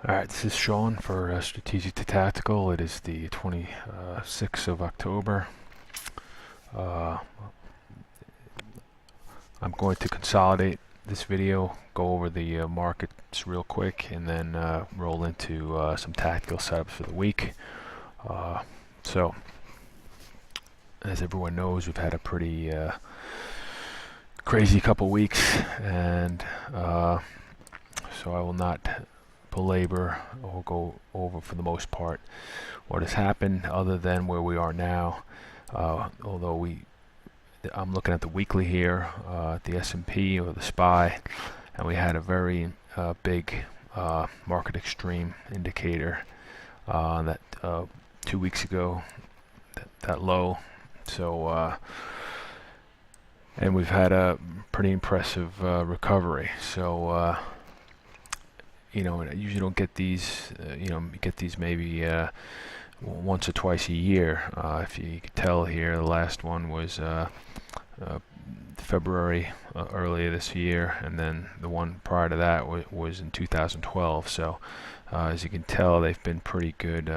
Alright, this is Sean for Strategic to Tactical. It is the 26th of October. Uh, I'm going to consolidate this video, go over the markets real quick, and then roll into some tactical setups for the week. So, as everyone knows, we've had a pretty crazy couple weeks, and so I will not belabor or go over for the most part what has happened other than where we are now. Although I'm looking at the weekly here, the S&P or the SPY, and we had a very big market extreme indicator that 2 weeks ago, that low. So and we've had a pretty impressive recovery. So you know, I usually don't get these, you get these maybe once or twice a year. If you could tell here, the last one was February earlier this year, and then the one prior to that was in 2012. So as you can tell, they've been pretty good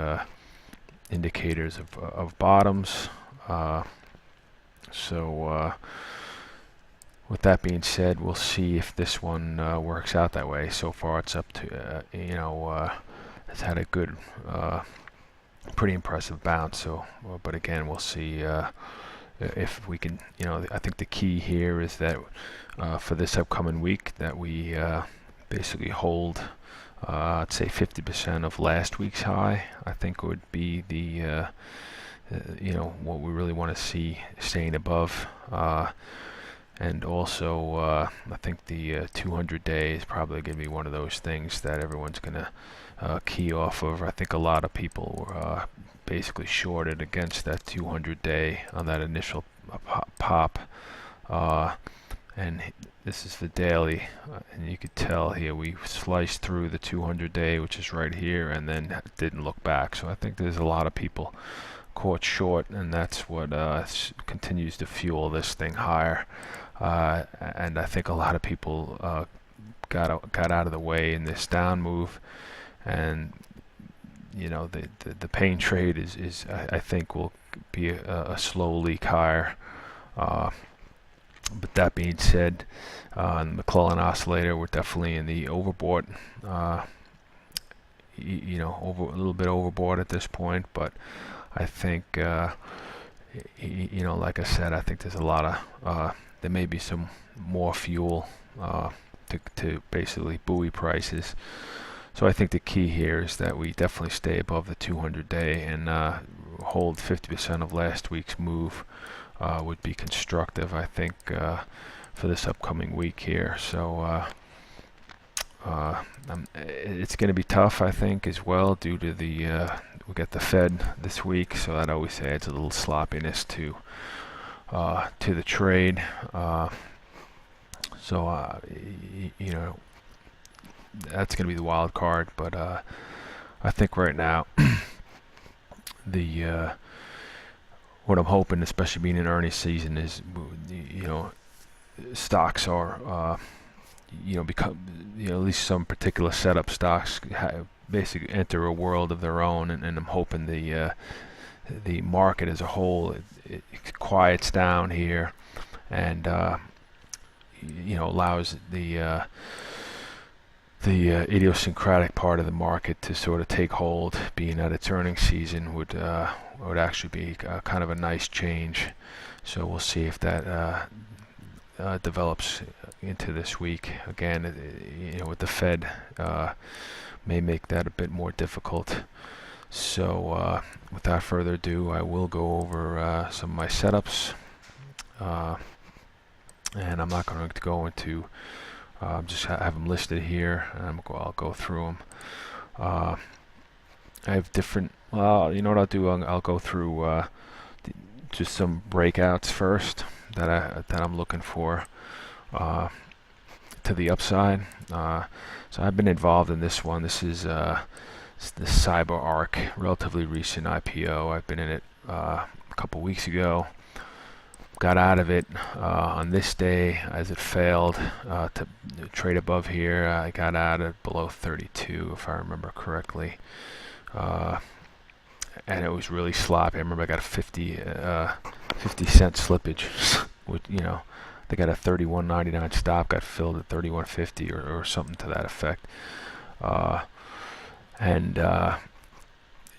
indicators of bottoms. So with that being said, we'll see if this one works out that way. So far, it's up to it's had a good, pretty impressive bounce. So, but again, we'll see if we can. I think the key here is that for this upcoming week, that we basically hold, I'd say 50% of last week's high. I think would be the what we really want to see staying above. And also, I think the 200 day is probably going to be one of those things that everyone's going to key off of. I think a lot of people were basically shorted against that 200 day on that initial pop. And this is the daily, and you could tell here we sliced through the 200 day, which is right here, and then didn't look back. So I think there's a lot of people caught short, and that's what continues to fuel this thing higher. And I think a lot of people got out of the way in this down move, and the pain trade is I think will be a slow leak higher. But that being said, the McClellan oscillator, we're definitely in the overbought. Over a little bit overbought at this point, but I think like I said, I think there's a lot of there may be some more fuel to basically buoy prices. So I think the key here is that we definitely stay above the 200 day and hold 50% of last week's move would be constructive, I think, for this upcoming week here. So it's going to be tough, I think, as well, due to the we get the Fed this week, so that always adds a little sloppiness to the trade. So that's going to be the wild card. But I think right now the what I'm hoping, especially being in earnings season, is stocks are become at least some particular setup stocks basically enter a world of their own, and I'm hoping the market as a whole it quiets down here, and allows the idiosyncratic part of the market to sort of take hold. Being at its earnings season would actually be kind of a nice change. So we'll see if that develops into this week. Again, with the Fed, may make that a bit more difficult. So without further ado, I will go over some of my setups, and I'm not going to go into just have them listed here, and I'll go through them. I have different, well, you know what I'll do, I'll go through just some breakouts first that I'm looking for to the upside. So I've been involved in this one. This is the CYBR, relatively recent IPO. I've been in it a couple weeks ago. got out of it on this day as it failed to trade above here. I got out at below 32, if I remember correctly, and it was really sloppy. I remember I got a 50-cent slippage, with, they got a 31.99 stop, got filled at 31.50 or something to that effect, and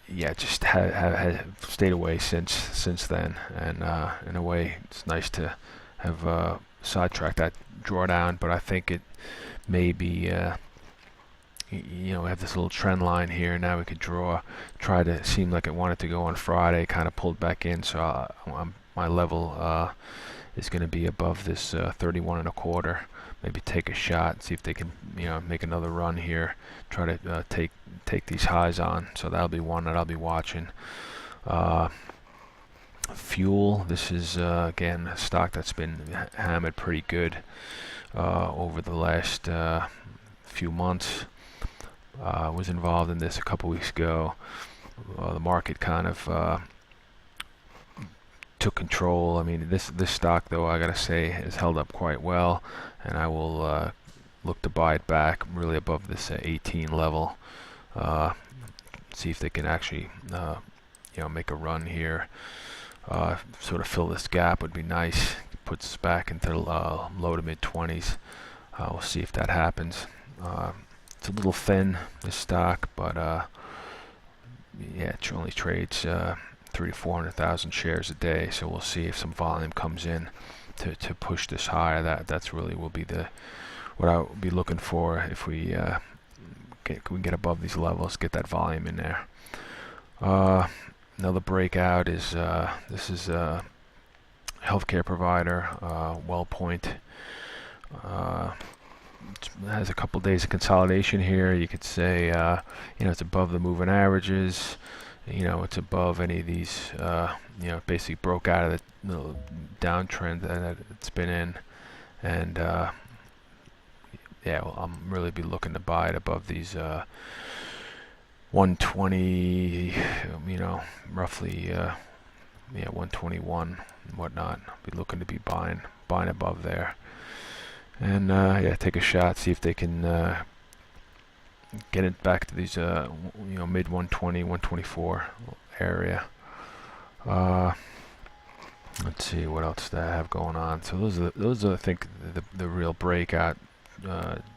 yeah, just have stayed away since then. And in a way, it's nice to have sidetracked that drawdown, but I think it may be, we have this little trend line here. Now we could try to seem like it wanted to go on Friday, kind of pulled back in. So my level is going to be above this 31.25. Maybe take a shot, see if they can, make another run here. Try to take these highs on. So that'll be one that I'll be watching. Fuel. This is again a stock that's been hammered pretty good over the last few months. Was involved in this a couple weeks ago. The market kind of took control. I mean, this stock, though, I gotta say, has held up quite well, and I will look to buy it back really above this 18 level. See if they can actually, make a run here. Sort of fill this gap would be nice. Puts us back into the low to mid 20s. We'll see if that happens. It's a little thin, this stock, but yeah, it only trades 300,000 to 400,000 shares a day, so we'll see if some volume comes in to push this higher. That's really will be what I'll be looking for if we can get above these levels, get that volume in there. Another breakout is this is a healthcare provider, WellPoint. It has a couple days of consolidation here. You could say it's above the moving averages. It's above any of these. Basically broke out of the downtrend that it's been in, and yeah, well, I'm really be looking to buy it above these 120. Roughly 121 and whatnot. I'll be looking to be buying above there. And yeah, take a shot, see if they can get it back to these mid 120, 124 area. Let's see what else do I have going on. So those are I think the real breakout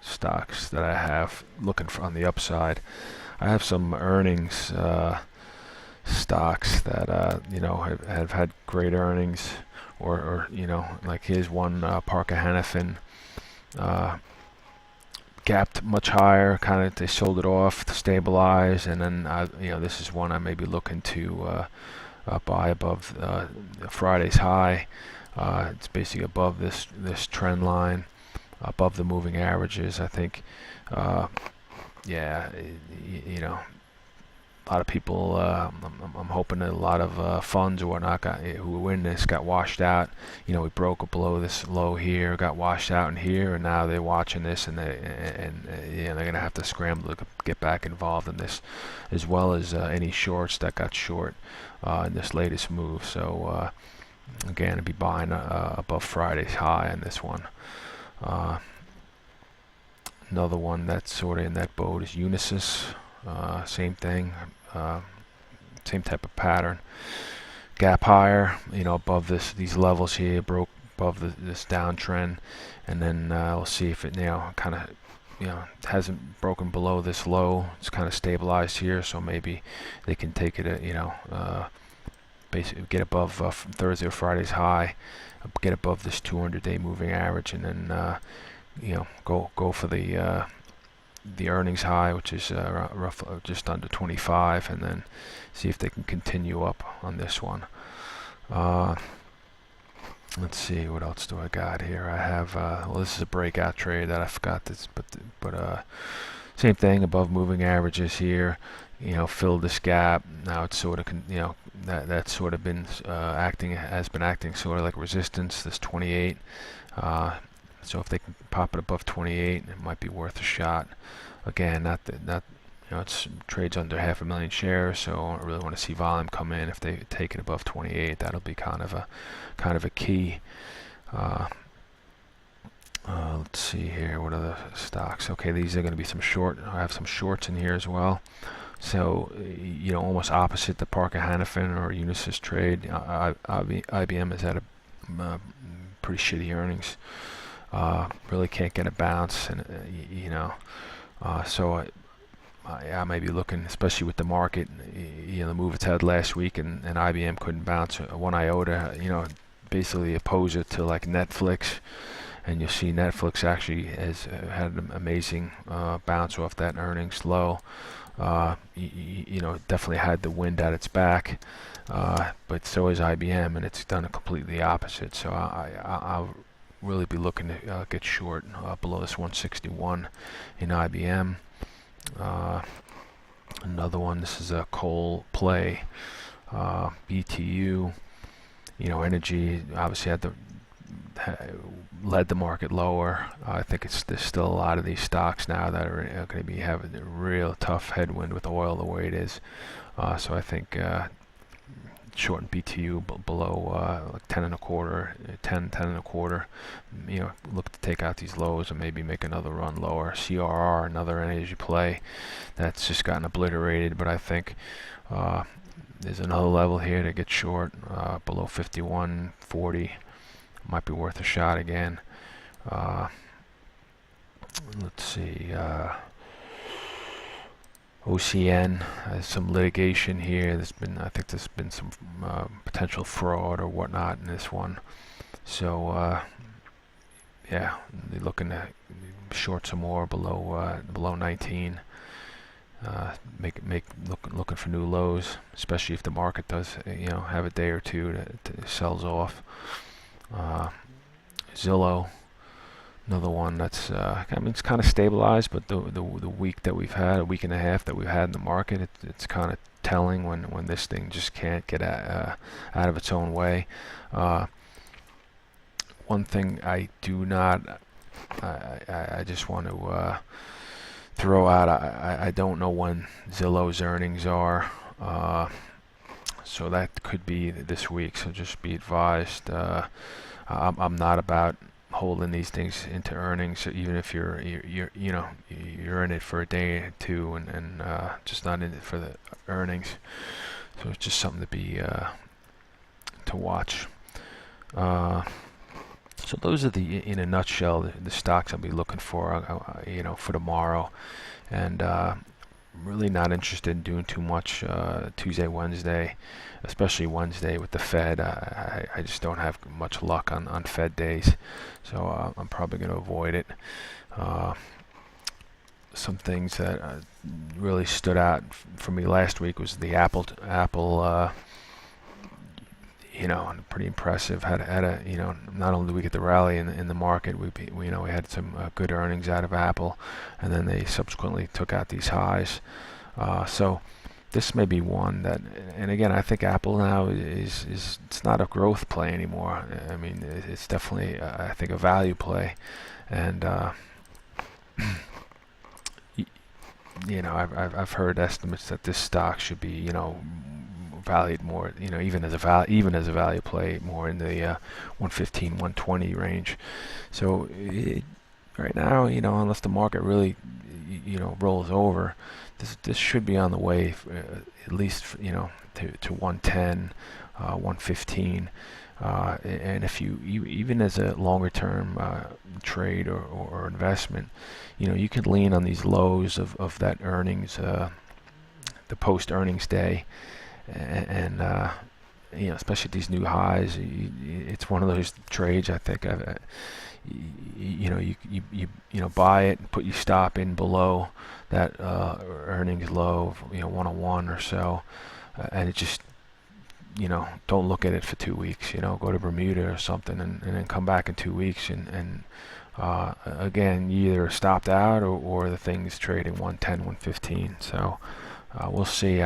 stocks that I have looking for on the upside. I have some earnings stocks that have had great earnings, or like here's one, Parker Hannifin. Gapped much higher, kind of they sold it off to stabilize, and then this is one I may be looking to buy above Friday's high. It's basically above this trend line, above the moving averages. I think yeah, a lot of people, I'm hoping that a lot of funds or whatnot who were in this got washed out. We broke below this low here, got washed out in here, and now they're watching this, and they're going to have to scramble to get back involved in this, as well as any shorts that got short in this latest move. So again, I'd be buying above Friday's high on this one. Another one that's sort of in that boat is Unisys. Same thing, same type of pattern. Gap higher, above these levels here, broke above this downtrend, and then we'll see if it kind of hasn't broken below this low. It's kind of stabilized here, so maybe they can take it basically get above Thursday or Friday's high, get above this 200-day moving average, and then go for the earnings high, which is roughly just under 25, and then see if they can continue up on this one. Let's see, what else do I got here? I have well, this is a breakout trade that I forgot this, but same thing, above moving averages here. Filled this gap. Now it's sort of that's sort of been has been acting sort of like resistance. This 28. So if they can pop it above 28, it might be worth a shot. Again, not It's trades under 500,000 shares, so I really want to see volume come in. If they take it above 28, that'll be kind of a key. Let's see here, what other stocks? Okay, these are going to be some short. I have some shorts in here as well. So, almost opposite the Parker Hannifin or Unisys trade. IBM has had a pretty shitty earnings. Really can't get a bounce, and so I may be looking, especially with the market, the move it's had last week, and IBM couldn't bounce one iota. Basically opposite to like Netflix. And you'll see Netflix actually has had an amazing bounce off that earnings low. Definitely had the wind at its back, but so is IBM, and it's done a completely opposite. So I'll really be looking to get short below this 161 in IBM. Another one, this is a coal play, BTU. Energy obviously led the market lower. I think there's still a lot of these stocks now that are going to be having a real tough headwind with oil the way it is. So I think short in BTU below like 10 and a quarter, 10 and a quarter. Look to take out these lows and maybe make another run lower. CRR, another energy play that's just gotten obliterated, but I think there's another level here to get short below 51.40. Might be worth a shot again. Let's see. OCN has some litigation here. I think there's been some potential fraud or whatnot in this one. So they're looking to short some more below 19. Looking for new lows, especially if the market does have a day or two that sells off. Zillow, another one that's it's kind of stabilized, but the week that we've had, a week and a half that we've had in the market, it's kind of telling when this thing just can't get out of its own way. One thing I do not, I just want to throw out, I don't know when Zillow's earnings are, so that could be this week, so just be advised. I'm not about holding these things into earnings, even if you're in it for a day or two, and just not in it for the earnings. So it's just something to be to watch. So those are in a nutshell, the stocks I'll be looking for, for tomorrow, and really not interested in doing too much Tuesday, Wednesday, especially Wednesday with the Fed. I just don't have much luck on Fed days, so I'm probably going to avoid it. Some things that really stood out for me last week was the Apple. Pretty impressive. Had a not only did we get the rally in the market, we had some good earnings out of Apple, and then they subsequently took out these highs. So this may be one that, and again, I think Apple now is it's not a growth play anymore. I mean, it's definitely I think a value play, and I've heard estimates that this stock should be valued more, even as a value play, more in the 115, 120 range. So right now, unless the market really, rolls over, this should be on the way, at least, to 110, 115. And if you even as a longer term trade or investment, you could lean on these lows of that earnings, the post earnings day. And especially these new highs, it's one of those trades. I think you buy it and put your stop in below that earnings low of 101 or so, and it just don't look at it for 2 weeks. Go to Bermuda or something, and then come back in 2 weeks, and again, you either stopped out or the thing's trading 110, 115. So we'll see.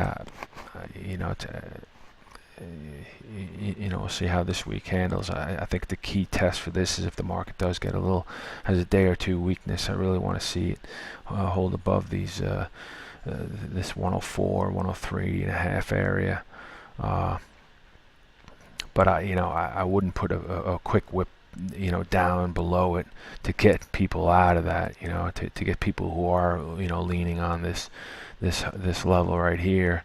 We'll see how this week handles. I think the key test for this is if the market does get has a day or two weakness. I really want to see it hold above these this 104, 103 and a half area. But I wouldn't put a quick whip, down below it to get people out of that, to get people who are, leaning on this level right here.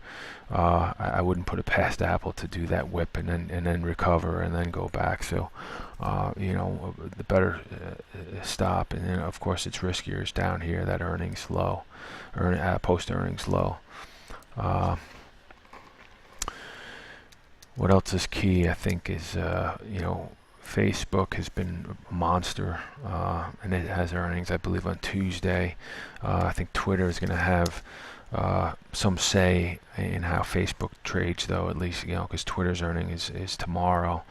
I wouldn't put it past Apple to do that whip and then recover and then go back. So, the better stop. And then of course it's riskier is down here, that earnings low, post earnings low. What else is key? I think is Facebook has been a monster, and it has earnings, I believe, on Tuesday. I think Twitter is going to have some say in how Facebook trades, though, at least, because Twitter's earning is tomorrow.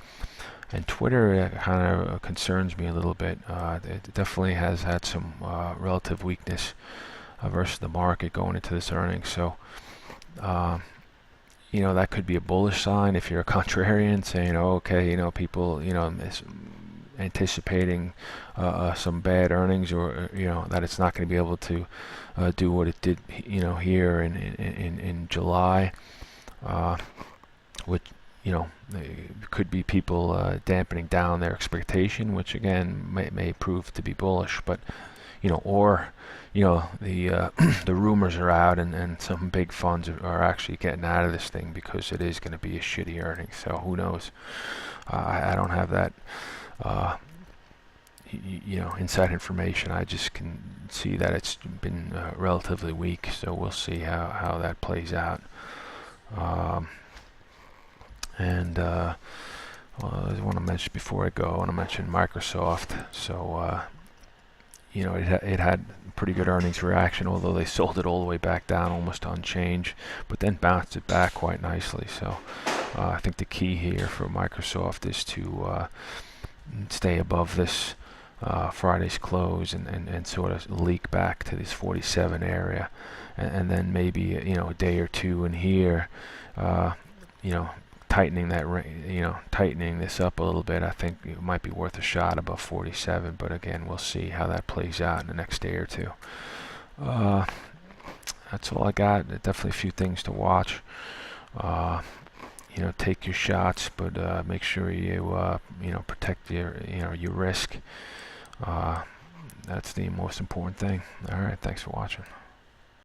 And Twitter kind of concerns me a little bit. It definitely has had some relative weakness versus the market going into this earnings. So, that could be a bullish sign if you're a contrarian, saying, oh, okay, people, anticipating some bad earnings, or that it's not going to be able to do what it did, here in July, which could be people dampening down their expectation, which again may prove to be bullish. But or the the rumors are out, and some big funds are actually getting out of this thing because it is going to be a shitty earnings. So who knows? I don't have that inside information. I just can see that it's been relatively weak. So we'll see how that plays out. I want to mention before I go, I want to mention Microsoft. So it had pretty good earnings reaction, although they sold it all the way back down, almost unchanged, but then bounced it back quite nicely. So I think the key here for Microsoft is to stay above this Friday's close and sort of leak back to this 47 area, and then maybe a day or two in here, tightening tightening this up a little bit. I think it might be worth a shot above 47, but again, we'll see how that plays out in the next day or two. That's all I got. Definitely a few things to watch. Take your shots, but make sure you protect your risk. That's the most important thing. All right, thanks for watching.